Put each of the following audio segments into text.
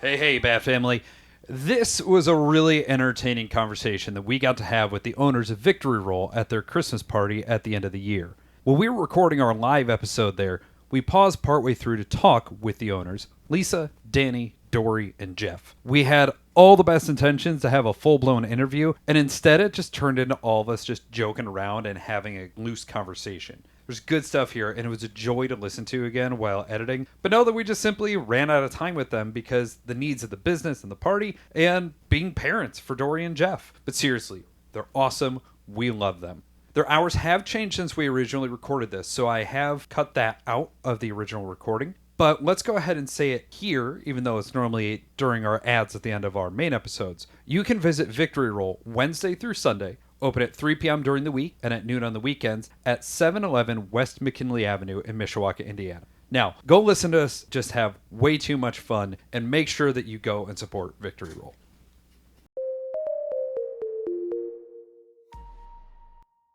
Hey, BATT Family. This was a really entertaining conversation that we got to have with the owners of Victory Roll at their Christmas party at the end of the year. While we were recording our live episode there, we paused partway through to talk with the owners, Lisa, Danny, Dori, and Jeff. We had all the best intentions to have a full-blown interview, and instead it just turned into all of us just joking around and having a loose conversation. There's good stuff here, and it was a joy to listen to again while editing. But know that we just simply ran out of time with them because the needs of the business and the party and being parents for Dori and Jeff. But seriously, they're awesome. We love them. Their hours have changed since we originally recorded this, so I have cut that out of the original recording. But let's go ahead and say it here, even though it's normally during our ads at the end of our main episodes. You can visit Victory Roll Wednesday through Sunday, open at 3 p.m. during the week and at noon on the weekends at 711 West McKinley Avenue in Mishawaka, Indiana. Now, go listen to us, just have way too much fun, and make sure that you go and support Victory Roll.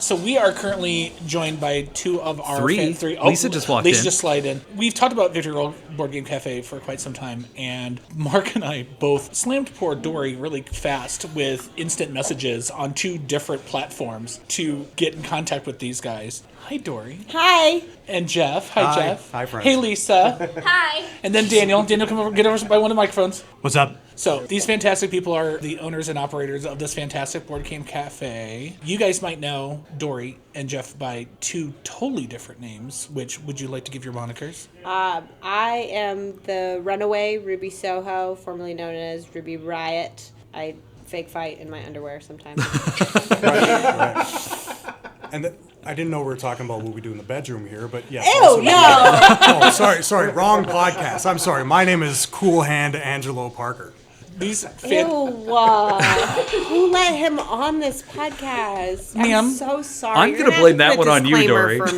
So we are currently joined by two of our Three. Lisa just walked Lisa in. just slid in. We've talked about Victory Roll Board Game Cafe for quite some time, and Mark and I both slammed poor Dori really fast with instant messages on two different platforms to get in contact with these guys. Hi, Dori. Hi. And Jeff. Hi, Jeff. Hi, friends. Hey, Lisa. Hi. And then Daniel. Daniel, come over, get over by one of the microphones. What's up? So these fantastic people are the owners and operators of this fantastic board game cafe. You guys might know Dori and Jeff by two totally different names. Which would you like to give your monikers? I am the runaway Ruby Soho, formerly known as Ruby Riot. I fake fight in my underwear sometimes. Right. And I didn't know we were talking about what we do in the bedroom here, but yes. Ew, no! Oh, sorry, wrong podcast. I'm sorry. My name is Cool Hand Angelo Parker. These Ew, who let him on this podcast? Ma'am. I'm so sorry. I'm going to blame that one on you, Dori. Let's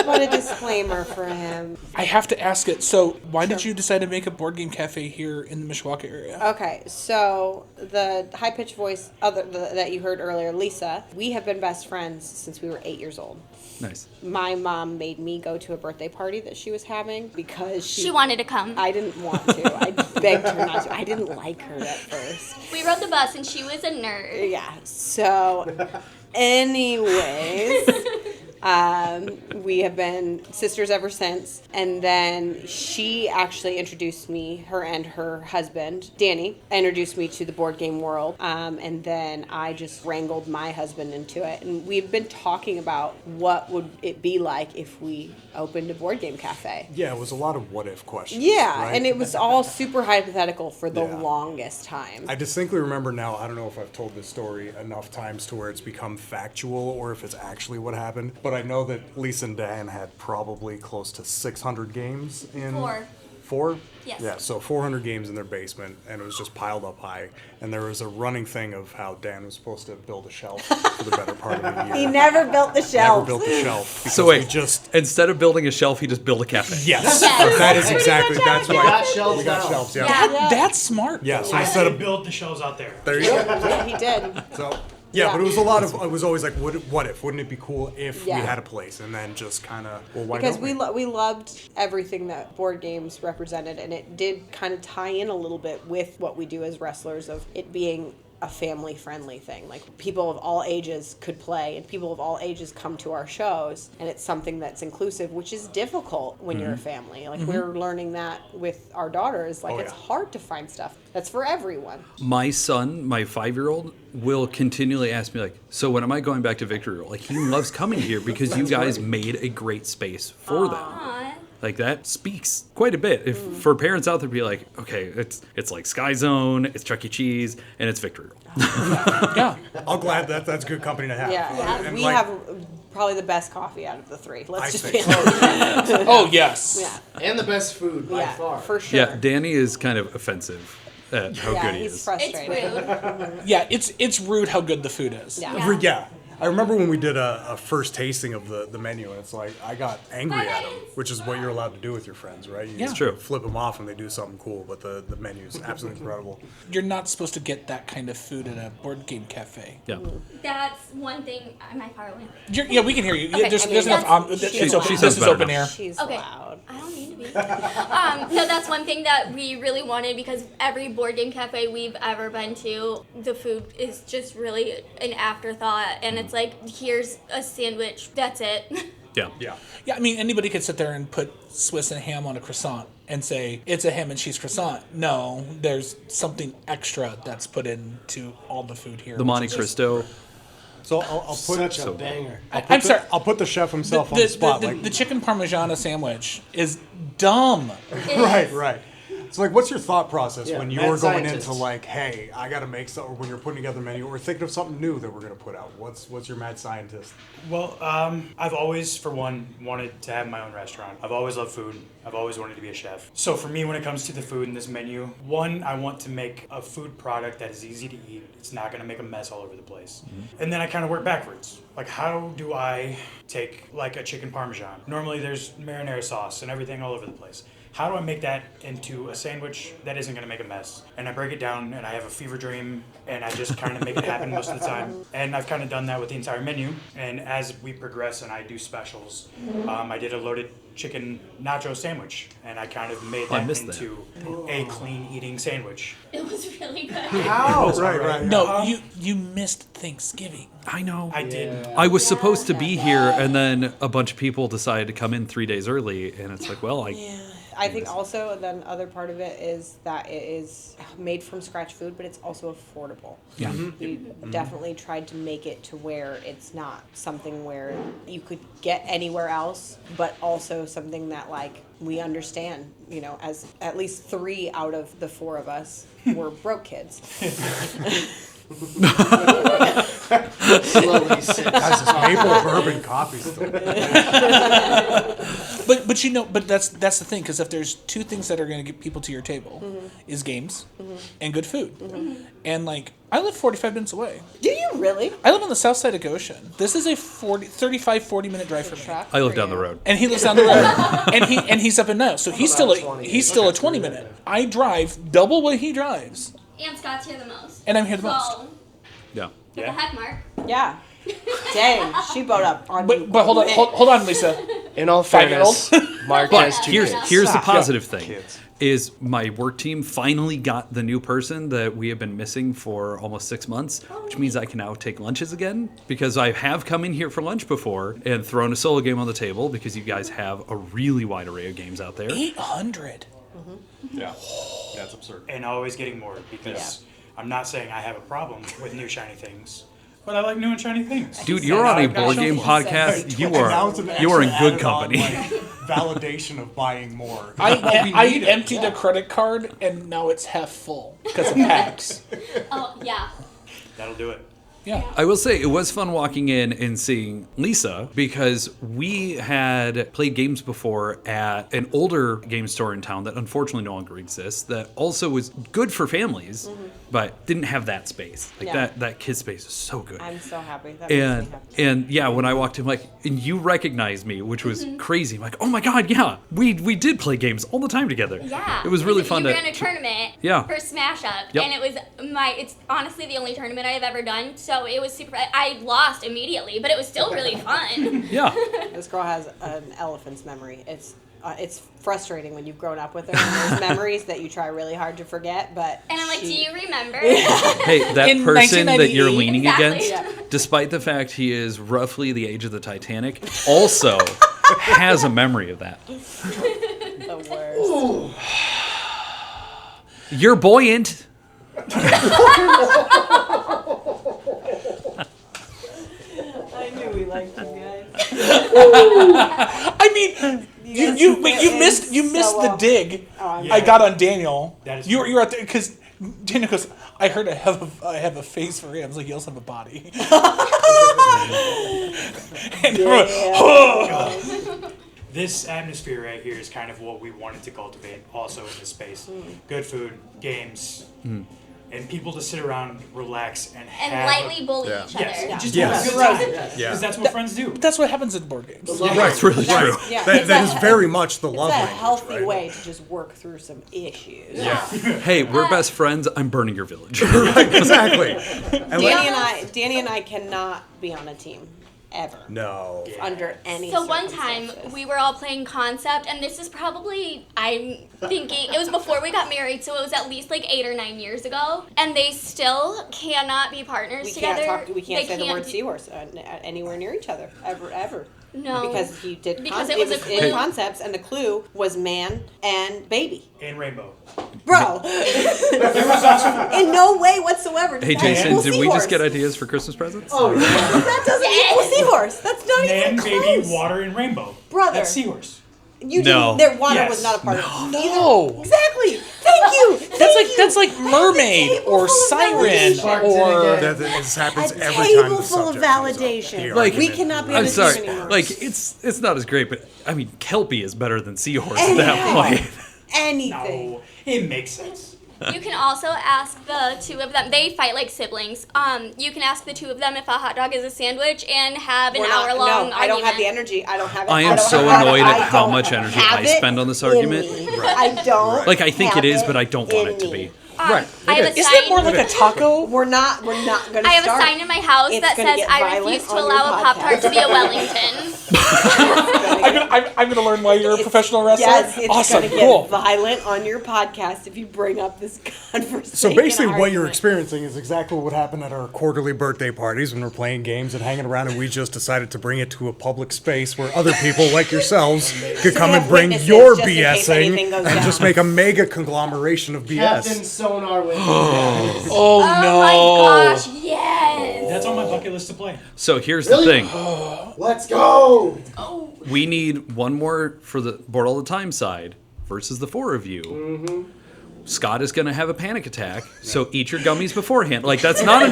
put a disclaimer for him. I have to ask it. So why did you decide to make a board game cafe here in the Mishawaka area? Okay, so the high-pitched voice that you heard earlier, Lisa, we have been best friends since we were 8 years old. Nice. My mom made me go to a birthday party that she was having because She wanted to come. I didn't want to. I begged her not to. I didn't like her at first. We rode the bus and she was a nerd. Yeah. So, anyways, we have been sisters ever since. And then she actually introduced me, her and her husband, Danny, introduced me to the board game world. And then I just wrangled my husband into it. And we've been talking about what would it be like if we opened a board game cafe. Yeah, it was a lot of what if questions. Yeah, right? and it was all super hypothetical for the Yeah. longest time. I distinctly remember now, I don't know if I've told this story enough times to where it's become factual or if it's actually what happened, but I know that Lisa and Dan had probably close to 600 games in... 4. 4? Yes. Yeah, so 400 games in their basement, and it was just piled up high. And there was a running thing of how Dan was supposed to build a shelf for the better part of the year. He never built the Never shelf. built the shelf. So because wait, we just... instead of building a shelf, he just built a cafe. Yes, Yes. that is exactly, that's We why. got shelves We got now. shelves, yeah. Yeah. That's smart. Yeah, so I instead said of... build the shelves out there. There you go. Yeah, he did. So, yeah, but it was a lot of, it was always like, what if? Wouldn't it be cool if Yeah. we had a place? And then just kind of, well, why Because don't we loved everything that board games represented, and it did kind of tie in a little bit with what we do as wrestlers of it being a family-friendly thing. Like, people of all ages could play, and people of all ages come to our shows, and it's something that's inclusive, which is difficult when you're a family. Like, we're learning that with our daughters. Like, Oh, it's yeah. hard to find stuff that's for everyone. My son, my 5-year-old, will continually ask me, like, so when am I going back to Victory Roll? Like, he loves coming here because you guys made a great space for them. Aw. Like, that speaks quite a bit. If for parents out there be like, okay, it's like Sky Zone, it's Chuck E. Cheese, and it's Victory Roll. Yeah. I'm glad that's good company to have. Yeah, And we like, have probably the best coffee out of the three. I Let's just think be so. honest. Oh, yes. Yeah, And the best food by yeah, far. for sure. Yeah, Danny is kind of offensive at how Yeah, good he he's is. It's frustrated. rude. Yeah, it's rude how good the food is. Yeah. Yeah. Yeah, I remember when we did a first tasting of the menu, and it's like I got angry at them, which is what you're allowed to do with your friends, right? You It's true. flip them off when they do something cool, but the menu is absolutely incredible. You're not supposed to get that kind of food at a board game cafe. Yeah. That's one thing. Am I far away? Yeah, we can hear you. Okay. There's, I mean, there's enough. that's- It's open. she This sounds is better open now. air. She's Okay. loud. I don't need to be. No, that's one thing that we really wanted because every board game cafe we've ever been to, the food is just really an afterthought, and it's like, here's a sandwich, that's it. Yeah. Yeah. Yeah, I mean, anybody could sit there and put Swiss and ham on a croissant and say, it's a ham and cheese croissant. No, there's something extra that's put into all the food here. The which Monte is just- Cristo. So I'll put Such a banger. I'm sorry. I'll put the chef himself on the spot. The chicken parmigiana sandwich is dumb. Right. So, like, what's your thought process Yeah, when mad you're going scientist. into, like, hey, I got to make something, or when you're putting together a menu, or thinking of something new that we're going to put out? What's your mad scientist? Well, I've always, for one, wanted to have my own restaurant. I've always loved food. I've always wanted to be a chef. So for me, when it comes to the food in this menu, one, I want to make a food product that is easy to eat. It's not going to make a mess all over the place. And then I kind of work backwards. Like, how do I take, like, a chicken parmesan? Normally, there's marinara sauce and everything all over the place. How do I make that into a sandwich that isn't going to make a mess? And I break it down, and I have a fever dream, and I just kind of make it happen most of the time. And I've kind of done that with the entire menu. And as we progress and I do specials, I did a loaded chicken nacho sandwich, and I kind of made I that missed that. into a clean eating sandwich. It was really good. How? Right. No, you missed Thanksgiving. I know. I did. I was supposed to be here, and then a bunch of people decided to come in 3 days early, and it's like, well, I think also then other part of it is that it is made from scratch food, but it's also affordable. Yeah. We definitely tried to make it to where it's not something where you could get anywhere else, but also something that like we understand, as at least 3 out of the 4 of us were broke kids. Slowly sips. Guys, this maple bourbon coffee still. But that's the thing, because if there's 2 things that are going to get people to your table, is games and good food. And like, I live 45 minutes away. Do you really? I live on the south side of Goshen. This is a 40 minute drive for me. I live down the road. And he lives down the road, and he's up in now, so he's still About 20. he's still a 20 minute. I drive double what he drives, And Scott's here the most. and I'm here the most. So, Yeah. what the heck, Mark? Yeah. Dang, she bowed up on you. But hold on, Lisa. In all 5-year-old. fairness, Mark But has 2 here's kids. the positive thing. Kids. Is my work team finally got the new person that we have been missing for almost 6 months, which means I can now take lunches again, because I have come in here for lunch before and thrown a solo game on the table because you guys have a really wide array of games out there. 800. Yeah. That's absurd. And always getting more, because I'm not saying I have a problem with new shiny things, but I like new and shiny things. Dude, you're on a board game podcast. You are in good company. Validation of buying more. I emptied a credit card, and now it's half full because of PAX. Oh, yeah. That'll do it. Yeah. I will say it was fun walking in and seeing Lisa, because we had played games before at an older game store in town that unfortunately no longer exists, that also was good for families, but didn't have that space. Like Yeah. that kid space is so good. I'm so happy. That makes me And happy. and yeah, when I walked in, like, and you recognized me, which was crazy. I'm like, oh my god, yeah, we did play games all the time together. Yeah. It was really fun You to. ran a tournament Yeah. for Smash Up. Yep. And it was it's honestly the only tournament I have ever done. So it was super, I lost immediately, but it was still really fun. Yeah. This girl has an elephant's memory. It's frustrating when you've grown up with her and there's memories that you try really hard to forget, but And I'm like, do she- you remember? Hey, that In person that you're 1998. leaning Exactly. against, despite the fact he is roughly the age of the Titanic, also has a memory of that. the worst. You're buoyant. I knew we liked you guys. I mean, you missed so the off. dig I'm I got on Daniel. That is You were out there because Daniel goes, I heard I have a face for him. I was like, you also have a body. And everyone, "Oh." This atmosphere right here is kind of what we wanted to cultivate also in this space. Good food, games, and people to sit around, relax, and And have lightly bully Yeah. each other. Yes, just Yes. have a good time. Yeah. Because that's what friends do. That's what happens in board games. Right, it's really true. Yeah. That is very much the love It's a language, healthy right? way to just work through some issues. Hey, we're best friends. I'm burning your village. Right, exactly. And Danny and I cannot be on a team ever. no. Under any So one time circumstances. we were all playing Concept, and this is probably, I'm thinking, it was before we got married, so it was at least like 8 or 9 years ago, and they still cannot be partners we together. can't They say the word do- seahorse anywhere near each other ever. No. Because he did Because it it was was a in clue. concepts, and the clue was man and baby. And Rainbow. Bro, in no way whatsoever. does Hey, that Jason, equal did we just seahorse. get ideas for Christmas presents? Oh, yeah. That doesn't equal seahorse. That's not Man, even baby, close. water, and Rainbow. Brother. That's Seahorse. You No. didn't. Their water Yes. was not a part of it. No. Exactly. Thank you. That's like mermaid or siren or This happens A every time table the full of subject comes up. validation. The Like- we argument. cannot be on I'm the sorry. team anymore. Like it's not as great, but I mean, Kelpie is better than Seahorse at that point. anything. No, it makes sense. You can also ask the two of them. They fight like siblings. You can ask the two of them if a hot dog is a sandwich and have an We're not- hour-long no, argument. I don't have the energy. I don't have it. I am don't so have it. annoyed at I how don't much energy have I it spend on this in argument. me. I don't. Like I think have it is, but I don't want in it to me. be. Right. I have a Isn't sign. it more like a taco? We're not going to I have start. a sign in my house It's that gonna says get I violent refuse to on your allow a Pop-Tart to be a podcast." Wellington. I'm gonna learn why you're a professional wrestler. Yes, it's awesome, going to cool. get violent on your podcast if you bring up this conversation. So basically, what you're experiencing is exactly what happened at our quarterly birthday parties when we're playing games and hanging around, and we just decided to bring it to a public space where other people like yourselves could come we and have bring witnesses your just in case BSing anything goes and down. just make a mega conglomeration of Captain BS. Sonar with Oh, Oh no. my gosh, yes! That's on my bucket list to play. So here's Really? the thing: Let's go! we need one more for the board all the time side versus the four of you. Mm-hmm. Scott is going to have a panic attack, so eat your gummies beforehand. Like that's not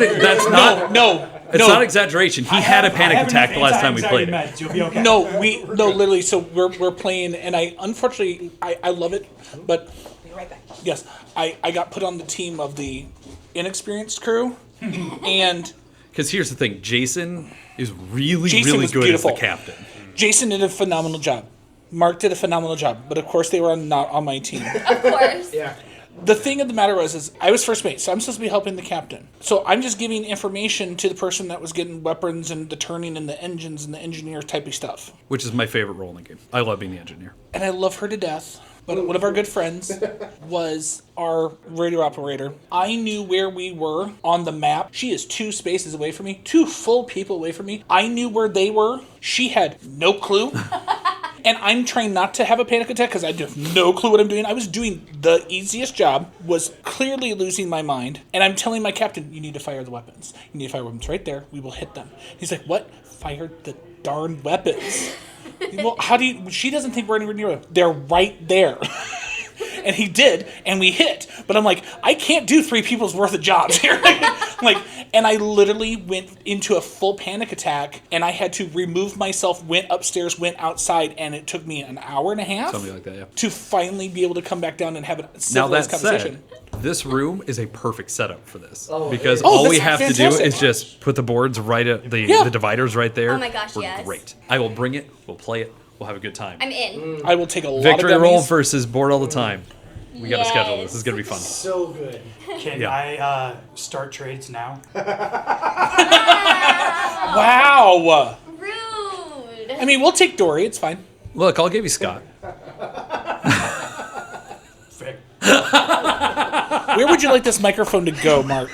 No. it's not exaggeration. He had a panic attack the last time we played it. Meds. You'll be okay. No, literally. So we're playing, and I unfortunately I love it, but Be right back. yes, I got put on the team of the inexperienced crew, and Because here's the thing: Jason is really, Jason really was good beautiful. as the captain. Jason did a phenomenal job. Mark did a phenomenal job, but of course they were not on my team. Of course. Yeah. The thing of the matter is I was first mate, so I'm supposed to be helping the captain. So I'm just giving information to the person that was getting weapons and the turning and the engines and the engineer type of stuff. Which is my favorite role in the game. I love being the engineer. And I love her to death. But one of our good friends was our radio operator. I knew where we were on the map. She is 2 spaces away from me, 2 full people away from me. I knew where they were. She had no clue. And I'm trying not to have a panic attack because I have no clue what I'm doing. I was doing the easiest job, was clearly losing my mind. And I'm telling my captain, you need to fire the weapons. You need to fire weapons right there. We will hit them. He's like, what? Fire the darn weapons. Well, how do you... She doesn't think we're anywhere near them. They're right there. And he did, and we hit. But I'm like, I can't do 3 people's worth of jobs here. And I literally went into a full panic attack, and I had to remove myself, went upstairs, went outside, and it took me an hour and a half Something like that, yeah. to finally be able to come back down and have a Now civilized that conversation. said, this room is a perfect setup for this Oh, because it is. all we that's have to fantastic. do is just put the boards right at the Yeah. dividers right there. Oh my gosh, We're yes. great. I will bring it. We'll play it. We'll have a good time. I'm in. I will take a lot Victory of roll gummies. versus board all the time. We got to schedule this. Yes. This is gonna be fun. So good. Can Yeah. I start trades now? Wow. Rude. I mean, we'll take Dori. It's fine. Look, I'll give you Scott. Fair. Where would you like this microphone to go, Mark?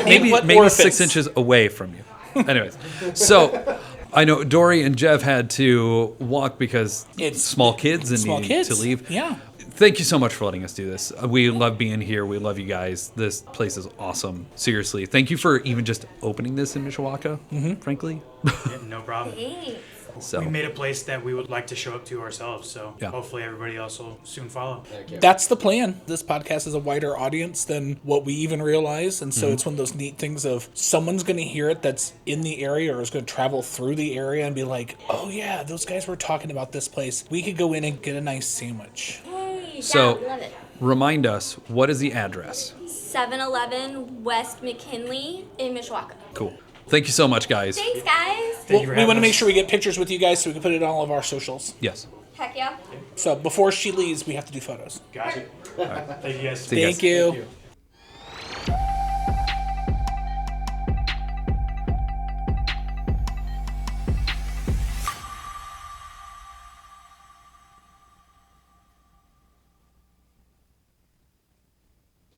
Maybe what maybe orifice? 6 inches away from you. Anyways, so I know Dori and Jeff had to walk because It's small kids and small needed kids. to leave. Yeah. Thank you so much for letting us do this. We love being here. We love you guys. This place is awesome. Seriously. Thank you for even just opening this in Mishawaka, frankly. Yeah, no problem. Thanks. So We made a place that we would like to show up to ourselves, so Yeah. hopefully everybody else will soon follow. That's the plan. This podcast is a wider audience than what we even realize. And so it's one of those neat things of someone's going to hear it that's in the area or is going to travel through the area and be like, oh, yeah, those guys were talking about this place. We could go in and get a nice sandwich. Hey, So- yeah, love it. Remind us, what is the address? 711 West McKinley in Mishawaka. Cool. Thank you so much, guys. Thanks, guys. Thank you for We want having to make us. sure we get pictures with you guys so we can put it on all of our socials. Yes. Heck yeah. So before she leaves, we have to do photos. Gotcha. Thank you guys. See you guys. Thank you.